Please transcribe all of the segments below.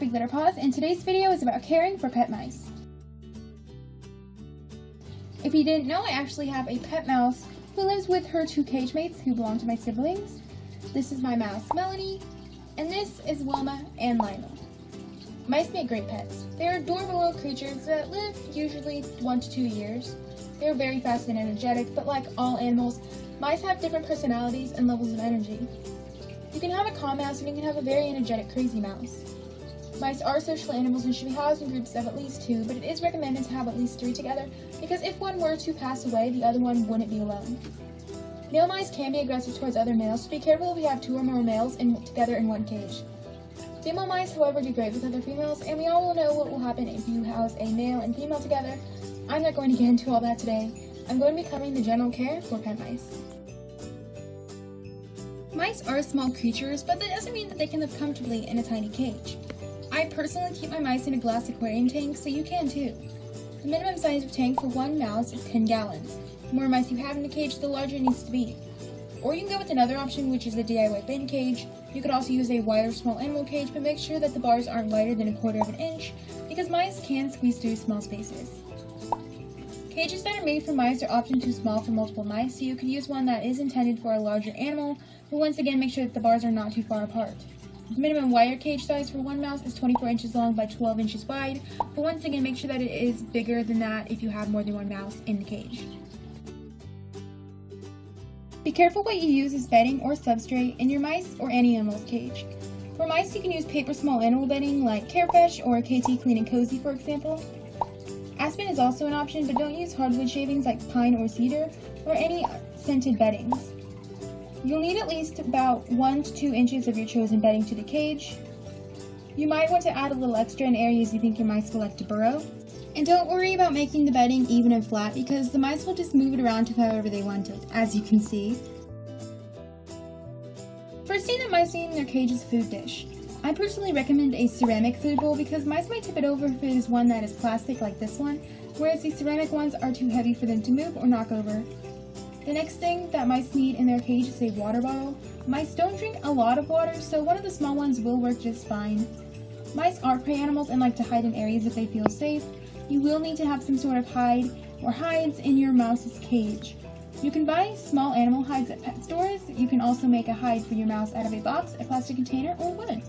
Big Litter Paws, and today's video is about caring for pet mice. If you didn't know, I actually have a pet mouse who lives with her two cage mates who belong to my siblings. This is my mouse, Melanie, and this is Wilma and Lionel. Mice make great pets. They're adorable little creatures that live usually 1 to 2 years. They're very fast and energetic, but like all animals, mice have different personalities and levels of energy. You can have a calm mouse and you can have a very energetic, crazy mouse. Mice are social animals and should be housed in groups of at least 2, but it is recommended to have at least 3 together because if one were to pass away, the other one wouldn't be alone. Male mice can be aggressive towards other males, so be careful if you have 2 or more males together in one cage. Female mice, however, do great with other females, and we all will know what will happen if you house a male and female together. I'm not going to get into all that today. I'm going to be covering the general care for pet mice. Mice are small creatures, but that doesn't mean that they can live comfortably in a tiny cage. I personally keep my mice in a glass aquarium tank, so you can too. The minimum size of tank for one mouse is 10 gallons. The more mice you have in a cage, the larger it needs to be. Or you can go with another option, which is the DIY bin cage. You could also use a wider small animal cage, but make sure that the bars aren't wider than 1/4 of an inch, because mice can squeeze through small spaces. Cages that are made for mice are often too small for multiple mice, so you could use one that is intended for a larger animal, but once again make sure that the bars are not too far apart. The minimum wire cage size for one mouse is 24 inches long by 12 inches wide, but once again make sure that it is bigger than that if you have more than one mouse in the cage. Be careful what you use as bedding or substrate in your mice or any animal's cage. For mice, you can use paper small animal bedding like Carefresh or KT Clean and Cozy, for example. Aspen is also an option, but don't use hardwood shavings like pine or cedar or any scented beddings. You'll need at least about 1 to 2 inches of your chosen bedding to the cage. You might want to add a little extra in areas you think your mice will like to burrow. And don't worry about making the bedding even and flat because the mice will just move it around to however they want it, as you can see. First thing that mice need in their cage is a food dish. I personally recommend a ceramic food bowl because mice might tip it over if it is one that is plastic like this one, whereas the ceramic ones are too heavy for them to move or knock over. The next thing that mice need in their cage is a water bottle. Mice don't drink a lot of water, so one of the small ones will work just fine. Mice are prey animals and like to hide in areas if they feel safe. You will need to have some sort of hide or hides in your mouse's cage. You can buy small animal hides at pet stores. You can also make a hide for your mouse out of a box, a plastic container, or wood.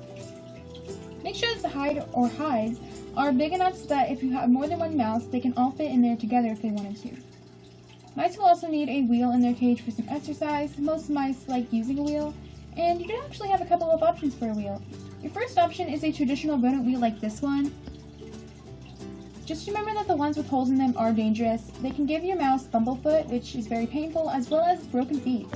Make sure that the hide or hides are big enough so that if you have more than one mouse, they can all fit in there together if they wanted to. Mice will also need a wheel in their cage for some exercise. Most mice like using a wheel, and you can actually have a couple of options for a wheel. Your first option is a traditional rodent wheel like this one. Just remember that the ones with holes in them are dangerous. They can give your mouse bumblefoot, which is very painful, as well as broken feet.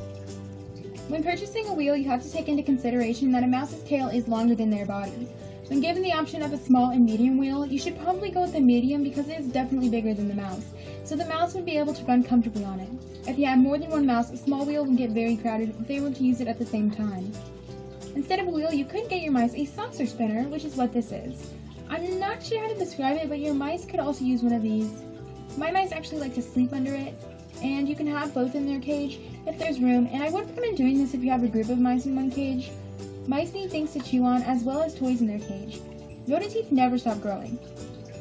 When purchasing a wheel, you have to take into consideration that a mouse's tail is longer than their body. When given the option of a small and medium wheel, you should probably go with the medium because it is definitely bigger than the mouse, so the mouse would be able to run comfortably on it. If you have more than one mouse, a small wheel can get very crowded if they were to use it at the same time. Instead of a wheel, you could get your mice a saucer spinner, which is what this is. I'm not sure how to describe it, but your mice could also use one of these. My mice actually like to sleep under it, and you can have both in their cage if there's room, and I would recommend doing this if you have a group of mice in one cage. Mice need things to chew on as well as toys in their cage. Rodent teeth never stop growing.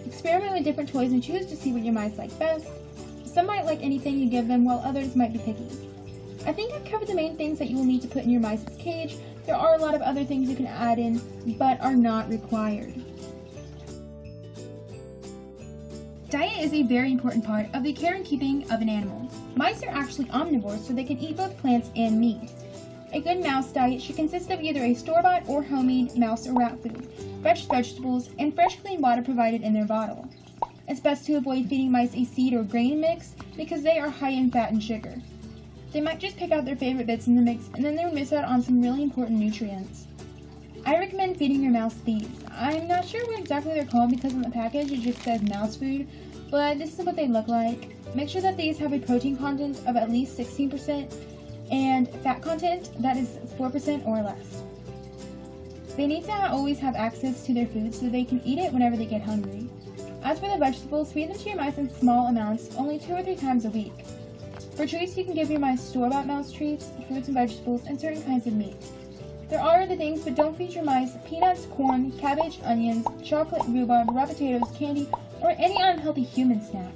Experiment with different toys and choose to see what your mice like best. Some might like anything you give them, while others might be picky. I think I've covered the main things that you will need to put in your mice's cage. There are a lot of other things you can add in, but are not required. Diet is a very important part of the care and keeping of an animal. Mice are actually omnivores, so they can eat both plants and meat. A good mouse diet should consist of either a store-bought or homemade mouse or rat food, fresh vegetables, and fresh clean water provided in their bottle. It's best to avoid feeding mice a seed or grain mix because they are high in fat and sugar. They might just pick out their favorite bits in the mix and then they will miss out on some really important nutrients. I recommend feeding your mouse these. I'm not sure what exactly they're called because on the package it just says mouse food, but this is what they look like. Make sure that these have a protein content of at least 16% and fat content that is 4% or less. They need to always have access to their food so they can eat it whenever they get hungry. As for the vegetables, feed them to your mice in small amounts, only 2 or 3 times a week. For treats, you can give your mice store-bought mouse treats, fruits and vegetables, and certain kinds of meat. There are other things, but don't feed your mice peanuts, corn, cabbage, onions, chocolate, rhubarb, raw potatoes, candy, or any unhealthy human snack.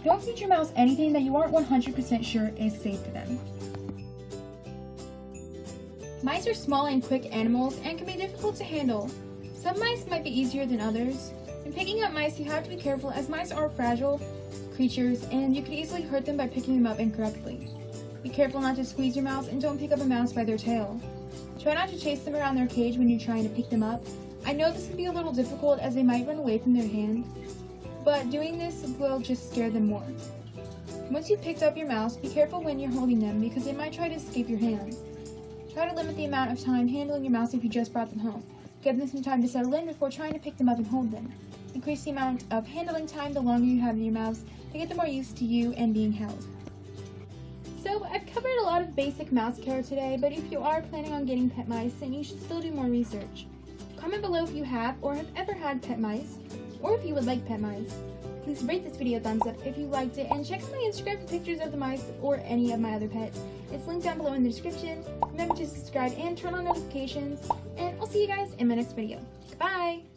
Don't feed your mouse anything that you aren't 100% sure is safe to them. Mice are small and quick animals and can be difficult to handle. Some mice might be easier than others. In picking up mice, you have to be careful as mice are fragile creatures and you could easily hurt them by picking them up incorrectly. Be careful not to squeeze your mouse and don't pick up a mouse by their tail. Try not to chase them around their cage when you're trying to pick them up. I know this can be a little difficult as they might run away from their hand, but doing this will just scare them more. Once you've picked up your mouse, be careful when you're holding them because they might try to escape your hands. Try to limit the amount of time handling your mouse if you just brought them home. Give them some time to settle in before trying to pick them up and hold them. Increase the amount of handling time the longer you have your mouse to get them more used to you and being held. So I've covered a lot of basic mouse care today, but if you are planning on getting pet mice, then you should still do more research. Comment below if you have or have ever had pet mice, or if you would like pet mice. Please rate this video a thumbs up if you liked it, and check out my Instagram for pictures of the mice or any of my other pets. It's linked down below in the description. Remember to subscribe and turn on notifications, and I'll see you guys in my next video. Bye!